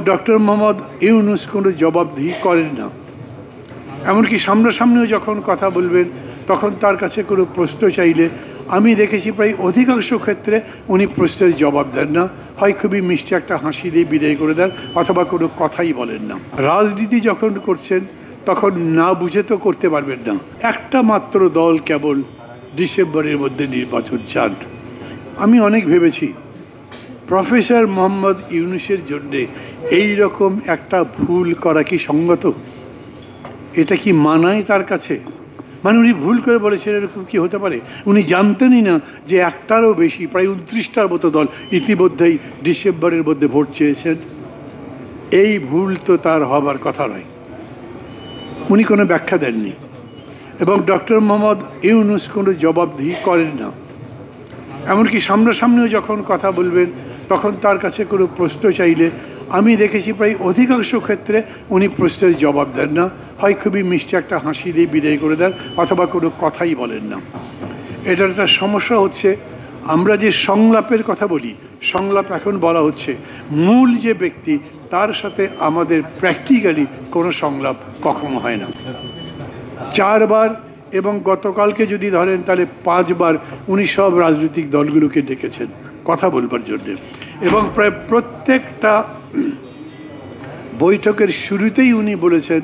Doctor Mohammad Yunus কোনো জবাবদিহি করেন না। এমনকি সামনাসামনিও যখন কথা বলবেন তখন তার কাছে কোনো প্রশ্ন চাইলে আমি দেখেছি প্রায় অধিকাংশ ক্ষেত্রে উনি প্রশ্নের জবাব দেন না, হয় খুবই মিষ্টি একটা হাসি দিয়ে বিদায় করে দেন অথবা কোনো কথাই বলেন না। রাজনীতি যখন করছেন তখন না বুঝে তো করতে পারবেন না। একটা মাত্র দল কেবল ডিসেম্বরের মধ্যে নির্বাচন চান। আমি অনেক ভেবেছি প্রফেসর মোহাম্মদ ইউনূসের জন্যে এই রকম একটা ভুল করা কি সঙ্গত? এটা কি মানায় তার কাছে? মানে উনি ভুল করে বলেছেন এরকম কি হতে পারে? উনি জানতেনই না যে একটারও বেশি প্রায় 29টার মতো দল ইতিমধ্যেই ডিসেম্বরের মধ্যে ভোট চেয়েছেন। এই ভুল তো তার হবার কথা নয়। উনি কোনো ব্যাখ্যা দেননি এবং ডক্টর মোহাম্মদ ইউনূস কোনো জবাবদিহি করেন না। এমনকি সামনাসামনিও যখন কথা বলবেন তখন তার কাছে কোনো প্রশ্ন চাইলে আমি দেখেছি প্রায় অধিকাংশ ক্ষেত্রে উনি প্রশ্নের জবাব দেন না, হয় খুবই মিষ্টি একটা হাসি দিয়ে বিদায় করে দেন অথবা কোনো কথাই বলেন না। এটার একটা সমস্যা হচ্ছে, আমরা যে সংলাপের কথা বলি, সংলাপ এখন বলা হচ্ছে মূল যে ব্যক্তি তার সাথে আমাদের প্র্যাকটিক্যালি কোনো সংলাপ কখনো হয় না। 4 বার এবং গতকালকে যদি ধরেন তাহলে 5 বার উনি সব রাজনৈতিক দলগুলোকে ডেকেছেন কথা বলবার জন্যে এবং প্রায় প্রত্যেকটা বৈঠকের শুরুতেই উনি বলেছেন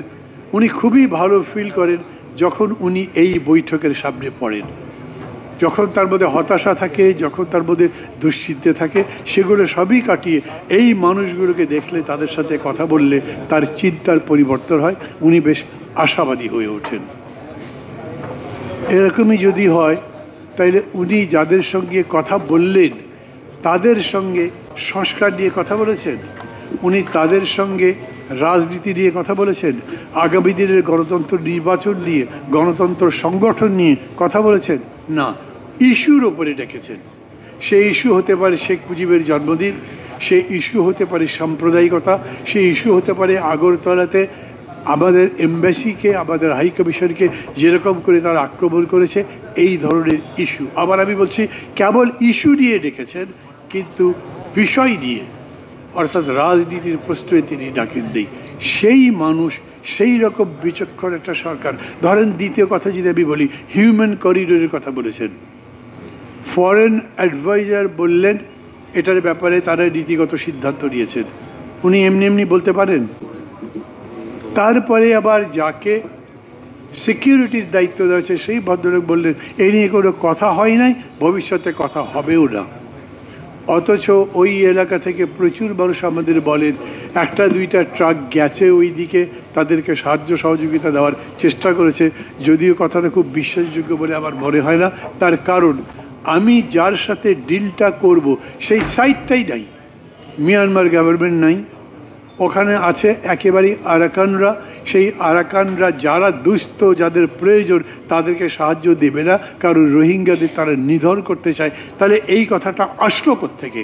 উনি খুবই ভালো ফিল করেন যখন উনি এই বৈঠকের সামনে পড়েন। যখন তার মধ্যে হতাশা থাকে, যখন তার মধ্যে দুশ্চিন্তে থাকে, সেগুলো সবই কাটিয়ে এই মানুষগুলোকে দেখলে, তাদের সাথে কথা বললে তার চিন্তার পরিবর্তন হয়, উনি বেশ আশাবাদী হয়ে ওঠেন। এরকমই যদি হয় তাইলে উনি যাদের সঙ্গে কথা বললেন তাদের সঙ্গে সংস্কার নিয়ে কথা বলেছেন, উনি তাদের সঙ্গে রাজনীতি নিয়ে কথা বলেছেন, আগামী দিনের গণতন্ত্র নির্বাচন নিয়ে, গণতন্ত্র সংগঠন নিয়ে কথা বলেছেন না, ইস্যুর ওপরে ডেকেছেন। সেই ইস্যু হতে পারে শেখ মুজিবের জন্মদিন, সেই ইস্যু হতে পারে সাম্প্রদায়িকতা, সেই ইস্যু হতে পারে আগরতলাতে আমাদের এমবাসিকে, আমাদের হাই কমিশনকে যেরকম করে তারা আক্রমণ করেছে, এই ধরনের ইস্যু। আবার আমি বলছি কেবল ইস্যু নিয়ে ডেকেছেন, কিন্তু বিষয় নিয়ে অর্থাৎ রাজনীতির প্রশ্রয়ে তিনি ডাকেন নেই। সেই মানুষ, সেই রকম বিচক্ষণ একটা সরকার। ধরেন দ্বিতীয় কথা যদি আমি বলি, হিউম্যান করিডোরের কথা বলেছেন, ফরেন অ্যাডভাইজার বললেন এটার ব্যাপারে তারা নীতিগত সিদ্ধান্ত নিয়েছেন। উনি এমনি এমনি বলতে পারেন? তারপরে আবার যাকে সিকিউরিটির দায়িত্ব দেওয়া হয়েছে সেই ভদ্রলোক বললেন এই নিয়ে কোনো কথা হয় নাই, ভবিষ্যতে কথা হবেও না। অথচ ওই এলাকা থেকে প্রচুর মানুষ আমাদের বলেন 1-2টা ট্রাক গেছে ওই দিকে, তাদেরকে সাহায্য সহযোগিতা দেওয়ার চেষ্টা করেছে, যদিও কথাটা খুব বিশ্বাসযোগ্য বলে আমার মনে হয় না। তার কারণ আমি যার সাথে ডিলটা করব সেই সাইটটাই নাই, মিয়ানমার গভর্নমেন্ট নাই, ওখানে আছে একেবারেই আরাকানরা। সেই আরাকানরা যারা দুস্থ, যাদের প্রয়োজন, তাদেরকে সাহায্য দেবে না, কারণ রোহিঙ্গাদের তারা নিধন করতে চায়। তাহলে এই কথাটা আসলো কোত্থেকে?